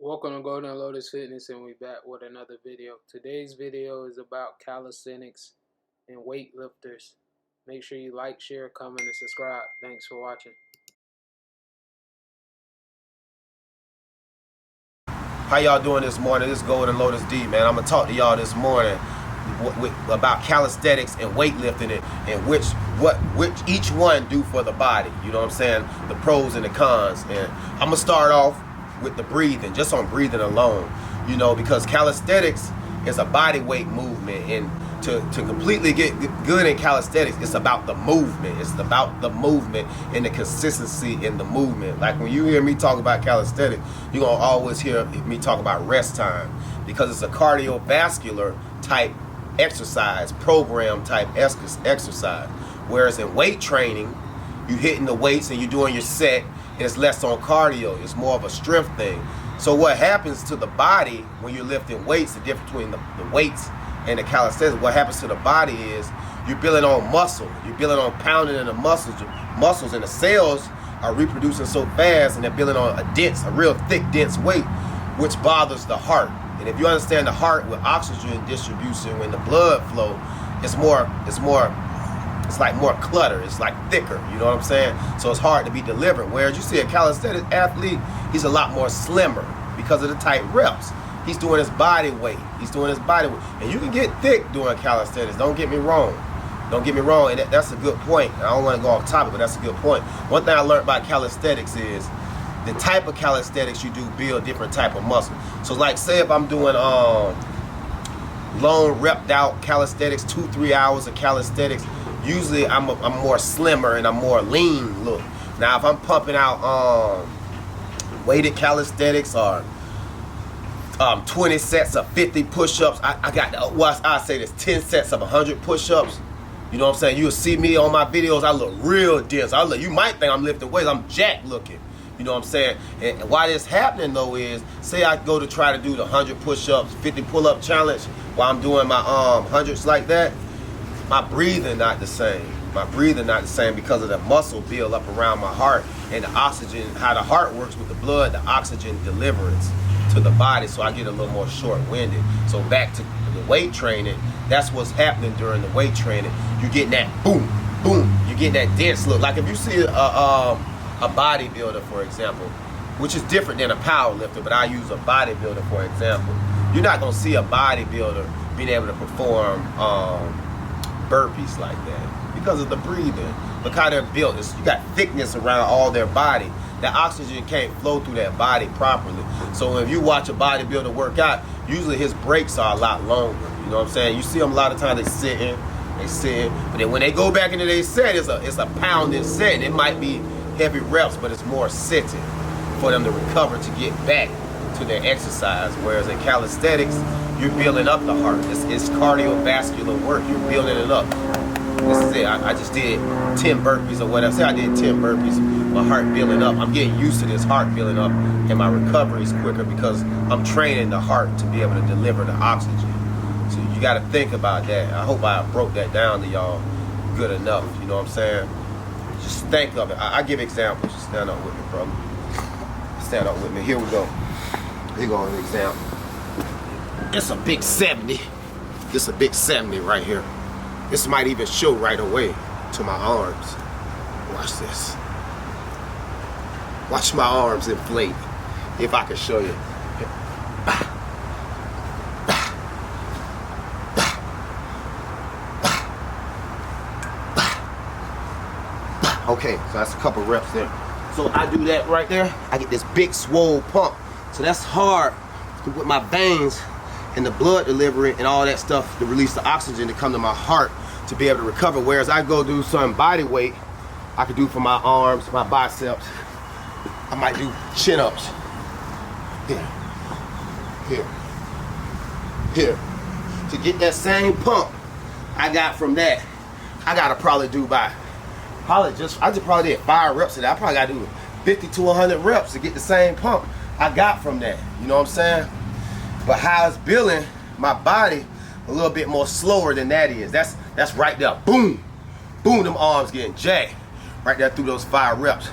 Welcome to Golden Lotus Fitness, and we back with another video. Today's video is about calisthenics and weightlifters. Make sure you like, share, comment, and subscribe. Thanks for watching. How y'all doing this morning? This is Golden Lotus D, man. I'm gonna talk to y'all this morning about calisthenics and weightlifting and which each one do for the body. You know what I'm saying? The pros and the cons. And I'm gonna start off with the breathing, just on breathing alone. You know, because calisthenics is a body weight movement, and to completely get good in calisthenics, it's about the movement. It's about the movement and the consistency in the movement. Like when you hear me talk about calisthenics, you're gonna always hear me talk about rest time, because it's a cardiovascular type exercise, program type exercise. Whereas in weight training, you hitting the weights and you're doing your set, and it's less on cardio. It's more of a strength thing. So what happens to the body when you're lifting weights, the difference between the weights and the calisthenics, what happens to the body is you're building on muscle. You're building on pounding in the muscles, and the cells are reproducing so fast, and they're building on a real thick, dense weight, which bothers the heart. And if you understand the heart with oxygen distribution, when the blood flow, it's like more clutter. It's like thicker, you know what I'm saying? So it's hard to be delivered. Whereas you see a calisthenics athlete, he's a lot more slimmer because of the tight reps. He's doing his body weight. And you can get thick doing calisthenics. Don't get me wrong. And that's a good point. I don't want to go off topic, but that's a good point. One thing I learned about calisthenics is the type of calisthenics you do build different type of muscle. So like, say if I'm doing long repped out calisthenics, 2-3 hours of calisthenics, usually I'm more slimmer and I'm more lean look. Now if I'm pumping out weighted calisthenics or 20 sets of 50 push-ups, I say this 10 sets of 100 push-ups. You know what I'm saying? You'll see me on my videos, I look real dense. You might think I'm lifting weights, I'm jacked looking. You know what I'm saying? And why this happening though is, say I go to try to do the 100 push-ups, 50 pull-up challenge while I'm doing my hundreds like that, my breathing not the same. Because of the muscle build up around my heart and the oxygen, how the heart works with the blood, the oxygen deliverance to the body, so I get a little more short-winded. So back to the weight training, that's what's happening during the weight training. You're getting that boom, boom, you're getting that dense look. Like if you see a bodybuilder, for example, which is different than a power lifter, but I use a bodybuilder for example. You're not gonna see a bodybuilder being able to perform burpees like that because of the breathing. Look how they're built. You got thickness around all their body. That oxygen can't flow through that body properly. So if you watch a bodybuilder work out, usually his breaks are a lot longer. You know what I'm saying? You see them a lot of times, they sitting, but then when they go back into their set, it's a pounding set. And it might be heavy reps, but it's more sitting for them to recover to get back to their exercise. Whereas in calisthenics, you're building up the heart. It's cardiovascular work. You're building it up. This is it. I just did 10 burpees or whatever. Say I did 10 burpees, my heart building up. I'm getting used to this heart building up, and my recovery is quicker because I'm training the heart to be able to deliver the oxygen. So you got to think about that. I hope I broke that down to y'all good enough. You know what I'm saying? Just think of it. I give examples. Just stand up with me, brother. Stand up with me. Here we go. Here go an example. It's a big 70. This a big 70 right here. This might even show right away to my arms. Watch this. Watch my arms inflate. If I can show you. Okay, so that's a couple reps there. So I do that right there. I get this big swole pump. So that's hard with my veins and the blood delivery and all that stuff to release the oxygen to come to my heart to be able to recover. Whereas I go do some body weight, I could do for my arms, my biceps. I might do chin-ups. Here. To get that same pump I got from that, I gotta probably do I just probably did 5 reps of that. I probably gotta do 50 to 100 reps to get the same pump I got from that. You know what I'm saying? But how it's building my body a little bit more slower than that is. That's right there. Boom. Boom, them arms getting jacked. Right there through those 5 reps.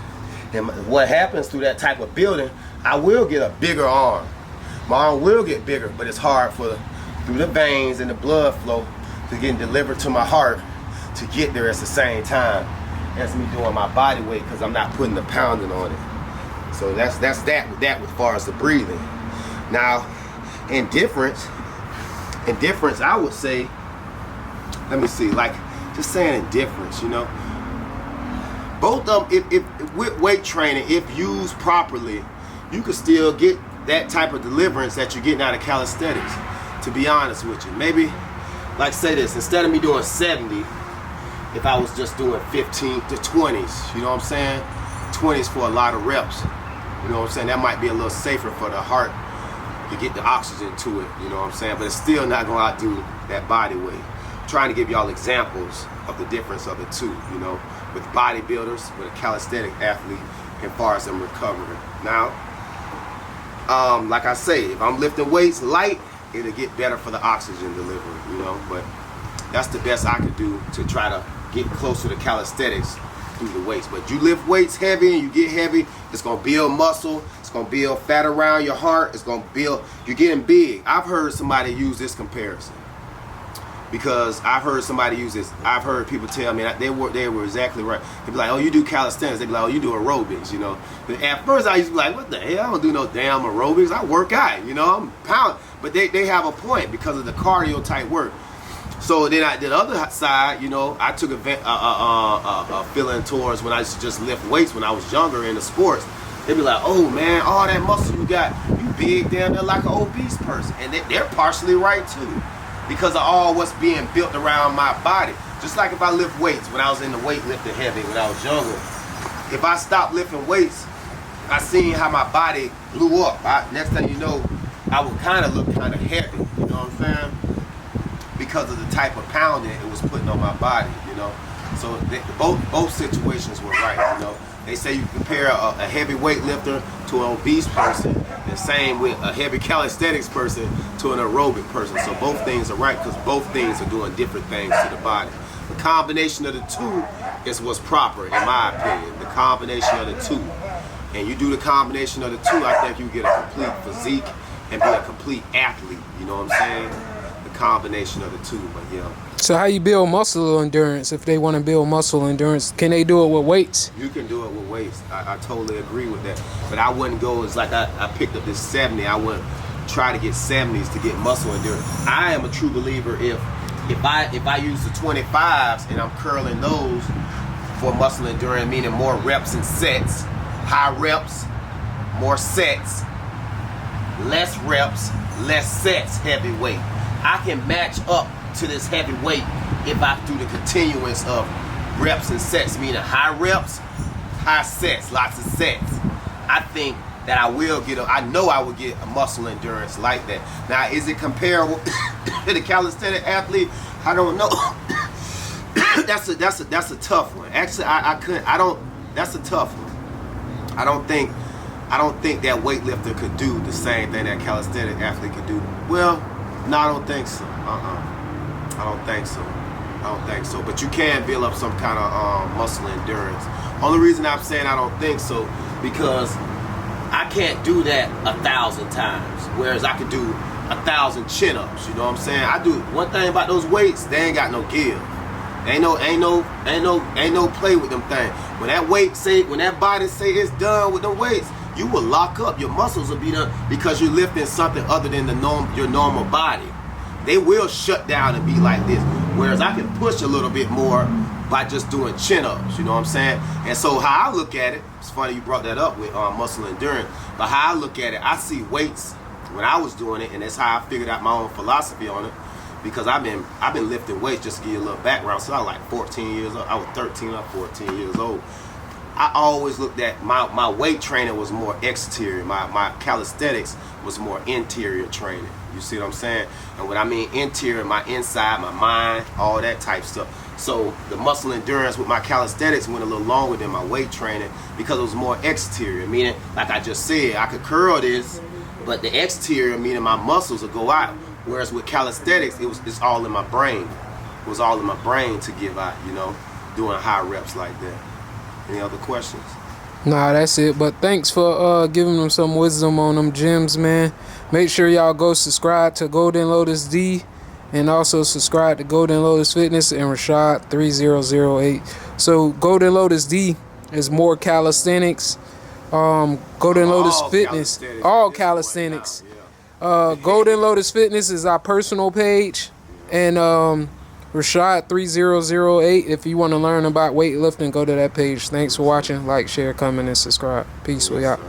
And what happens through that type of building, I will get a bigger arm. My arm will get bigger, but it's hard through the veins and the blood flow to get delivered to my heart to get there at the same time as me doing my body weight, because I'm not putting the pounding on it. So that's that with that as far as the breathing. Now, indifference, I would say, let me see, like just saying indifference, you know. Both of them, if with weight training, if used properly, you can still get that type of deliverance that you're getting out of calisthenics, to be honest with you. Maybe, like say this, instead of me doing 70, if I was just doing 15 to 20s, you know what I'm saying? 20s for a lot of reps, you know what I'm saying? That might be a little safer for the heart to get the oxygen to it, you know what I'm saying? But it's still not going to outdo that body weight. I'm trying to give y'all examples of the difference of the two, you know, with bodybuilders, with a calisthenic athlete, as far as them recovering. Now, like I say, if I'm lifting weights light, it'll get better for the oxygen delivery, you know, but that's the best I could do to try to get closer to calisthenics through the weights. But you lift weights heavy and you get heavy, it's gonna build muscle, it's gonna build fat around your heart, it's gonna build, you're getting big. I've heard somebody use this comparison, because I've heard somebody use this. I've heard people tell me that they were exactly right. They'd be like, oh, you do calisthenics. They'd be like, oh, you do aerobics, you know. But at first I used to be like, what the hell? I don't do no damn aerobics. I work out, you know, I'm pounding. But they have a point because of the cardio type work. So then the other side, you know, I took a feeling towards when I used to just lift weights when I was younger in the sports. They'd be like, oh man, all that muscle you got, you big damn near like an obese person. And they're partially right too, because of all what's being built around my body. Just like if I lift weights when I was in the weightlifting heavy when I was younger. If I stopped lifting weights, I seen how my body blew up. Next thing you know, I would kind of look kind of heavy, you know what I'm saying? Because of the type of pounding it was putting on my body, you know. So both situations were right, you know. They say you compare a heavy weightlifter to an obese person, and same with a heavy calisthenics person to an aerobic person. So both things are right, because both things are doing different things to the body. The combination of the two is what's proper, in my opinion. The combination of the two. And you do the combination of the two, I think you get a complete physique and be a complete athlete, you know what I'm saying? The combination of the two, but yeah. So how you build muscle endurance? If they want to build muscle endurance, can they do it with weights? You can do it with weights. I totally agree with that. But I wouldn't go as like I picked up this 70. I wouldn't try to get 70s to get muscle endurance. I am a true believer if I use the 25s and I'm curling those for muscle endurance, meaning more reps and sets, high reps, more sets, less reps, less sets, heavy weight. I can match up to this heavy weight if I do the continuance of reps and sets, meaning high reps, high sets, lots of sets. I think that I will get I know I will get a muscle endurance like that. Now, is it comparable to the calisthenic athlete? I don't know. That's a tough one. Actually, that's a tough one. I don't think that weightlifter could do the same thing that calisthenic athlete could do. Well, no, I don't think so. I don't think so. But you can build up some kind of muscle endurance. Only reason I'm saying I don't think so, because I can't do that 1,000 times, whereas I could do 1,000 chin-ups. You know what I'm saying? I do one thing about those weights, they ain't got no give. Ain't no play with them things. When that body say it's done with the weights, you will lock up. Your muscles will be done, because you're lifting something other than your normal body. They will shut down and be like this. Whereas I can push a little bit more by just doing chin-ups, you know what I'm saying? And so how I look at it, it's funny you brought that up with muscle endurance, but how I look at it, I see weights when I was doing it, and that's how I figured out my own philosophy on it, because I've been lifting weights, just to give you a little background. So I was like 14 years old. I was 13 or 14 years old. I always looked at my weight training was more exterior. My calisthenics was more interior training. You see what I'm saying? And when I mean interior, my inside, my mind, all that type stuff. So the muscle endurance with my calisthenics went a little longer than my weight training, because it was more exterior. Meaning, like I just said, I could curl this, but the exterior, meaning my muscles, will go out. Whereas with calisthenics, it's all in my brain. It was all in my brain to give out, you know, doing high reps like that. Any other questions? Nah, that's it. But thanks for giving them some wisdom on them gyms, man. Make sure y'all go subscribe to Golden Lotus D, and also subscribe to Golden Lotus Fitness and Rashad 3008. So Golden Lotus D is more calisthenics. Golden Lotus Fitness, all calisthenics. Golden Lotus Fitness is our personal page, and Rashad 3008. If you want to learn about weightlifting, go to that page. Thanks for watching. Like, share, comment, and subscribe. Peace. We out.